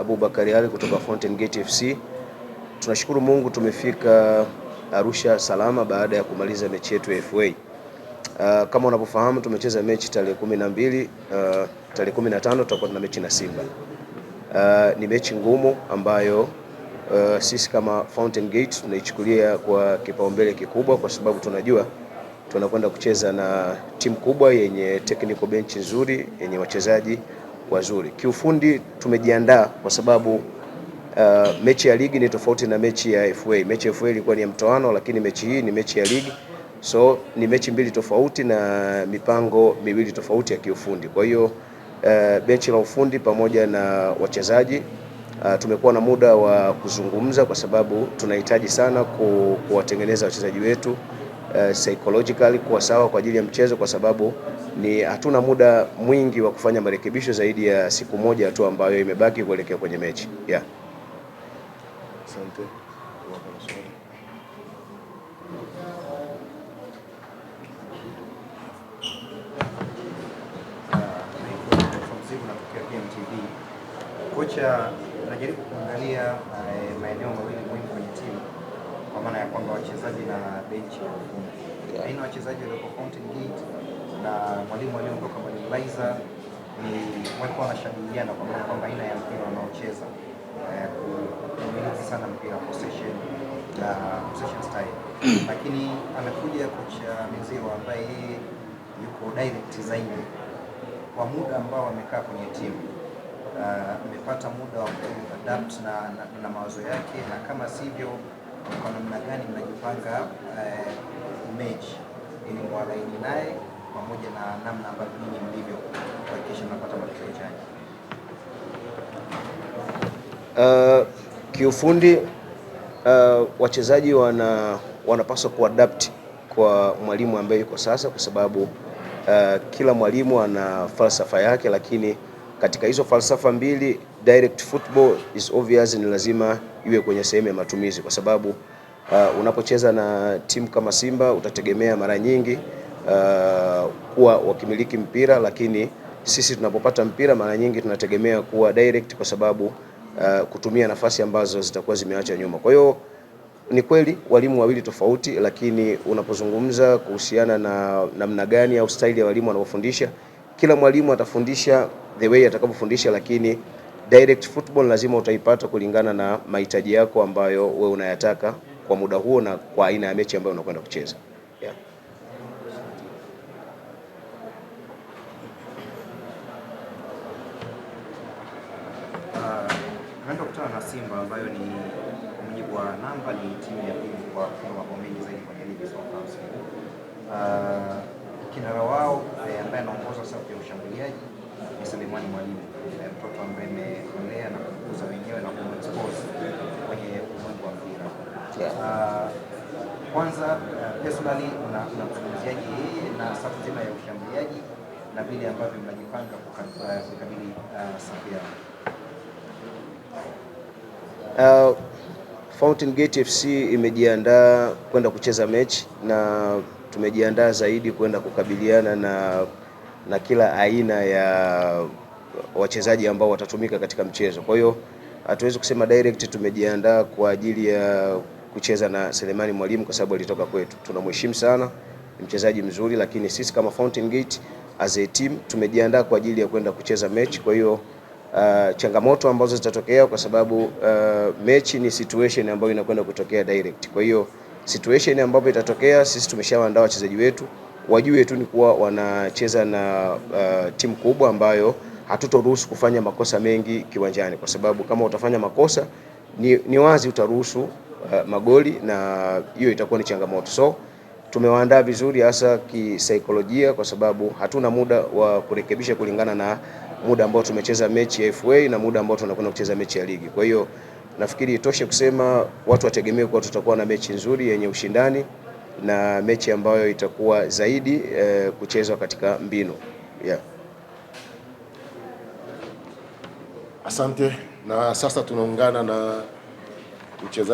Abubakar Ali kutoka Fountain Gate FC. Tunashukuru Mungu tumefika Arusha salama baada ya kumaliza mechi yetu ya FA. Kama unavyofahamu tumecheza mechi tarehe 12, tarehe 15 tutakuwa na mechi na Simba. Ni mechi ngumu ambayo sisi kama Fountain Gate tunaichukulia kwa kipaumbele kikubwa, kwa sababu tunajua tunakwenda kucheza na timu kubwa yenye technical bench nzuri, yenye wachezaji wazuri. Kiufundi tumejiandaa kwa sababu mechi ya ligi ni tofauti na mechi ya FA. Mechi ya FA ilikuwa ni ya mtoano, lakini mechi hii ni mechi ya ligi. So ni mechi mbili tofauti na mipango miwili tofauti ya kiufundi. Kwa hiyo benchi la ufundi pamoja na wachezaji tumekuwa na muda wa kuzungumza, kwa sababu tunahitaji sana kuwatengeneza wachezaji wetu psychologically kuwa sawa kwa ajili ya mchezo, kwa sababu hatuna muda mwingi wa kufanya marekebisho zaidi ya siku moja tu ambayo imebaki kuelekea kwenye mechi. Yeah. Asante. Kocha anajaribu kuangalia maeneo mawili muhimu kwenye timu, kwa maana ya kwamba wachezaji na benchi ya ufundi. Aina wachezaji walioko Fountain Gate na mwalimu aliyetoka Liza ni walikuwa wanashabihiana, kwa maana kwamba aina ya mpira wanaocheza kumiliki sana mpira possession na possession style. Lakini amekuja kocha Mzee ambaye yeye yuko direct zaidi kwa muda ambao amekaa kwenye timu. Amepata muda wa kuadapt na mawazo yake, na kama sivyo kwa namna gani mnajipanga mechi ili mwalaini naye pamoja na namna ambavyo nyinyi mlivyo kuhakikisha mnapata matokeo chanya. Kiufundi wachezaji wanapaswa kuadapt kwa mwalimu ambaye yuko sasa, kwa sababu kila mwalimu ana falsafa yake, lakini katika hizo falsafa mbili, direct football is obvious, ni lazima iwe kwenye sehemu ya matumizi, kwa sababu unapocheza na timu kama Simba utategemea mara nyingi kuwa wakimiliki mpira, lakini sisi tunapopata mpira mara nyingi tunategemea kuwa direct, kwa sababu kutumia nafasi ambazo zitakuwa zimeacha nyuma. Kwa hiyo ni kweli walimu wawili tofauti, lakini unapozungumza kuhusiana na namna gani au style ya walimu wanaofundisha, kila mwalimu atafundisha the way atakapofundisha, lakini direct football lazima utaipata kulingana na mahitaji yako ambayo wewe unayataka kwa muda huo na kwa aina ya mechi ambayo unakwenda kucheza. Yeah. Naenda kukutana na Simba ambayo ni kwa mujibu wa namba ni timu ya pili kwa kufunga mabao mengi zaidi kwenye ligi soka msimu. Kinara wao ambaye anaongoza safu ya ushambuliaji ni Selemani Mwalimu, mtoto ambaye amelea na kukuza wenyewe na kumexpose kwenye ulimwengu wa mpira. Kwanza personally unamzungumziaje yeye na safu nzima ya ushambuliaji na vile ambavyo mnajipanga kukabili safu yao? Fountain Gate FC imejiandaa kwenda kucheza mechi, na tumejiandaa zaidi kwenda kukabiliana na kila aina ya wachezaji ambao watatumika katika mchezo. Kwa hiyo hatuwezi kusema direct tumejiandaa kwa ajili ya kucheza na Selemani Mwalimu kwa sababu alitoka kwetu. Tunamheshimu sana, ni mchezaji mzuri, lakini sisi kama Fountain Gate as a team tumejiandaa kwa ajili ya kwenda kucheza mechi. Kwa hiyo changamoto ambazo zitatokea, kwa sababu mechi ni situation ambayo inakwenda kutokea direct. Kwa hiyo situation ambayo itatokea, sisi tumeshawaandaa wachezaji wetu wajue tu ni kuwa wanacheza na timu kubwa ambayo hatutoruhusu kufanya makosa mengi kiwanjani, kwa sababu kama utafanya makosa ni wazi utaruhusu magoli, na hiyo itakuwa ni changamoto. So tumewaandaa vizuri hasa kisaikolojia, kwa sababu hatuna muda wa kurekebisha kulingana na muda ambao tumecheza mechi ya FA na muda ambao tunakwenda kucheza mechi ya ligi. Kwa hiyo nafikiri itoshe kusema watu wategemee kuwa tutakuwa na mechi nzuri yenye ushindani na mechi ambayo itakuwa zaidi kuchezwa katika mbinu. Yeah. Asante. Na sasa tunaungana na mchezaji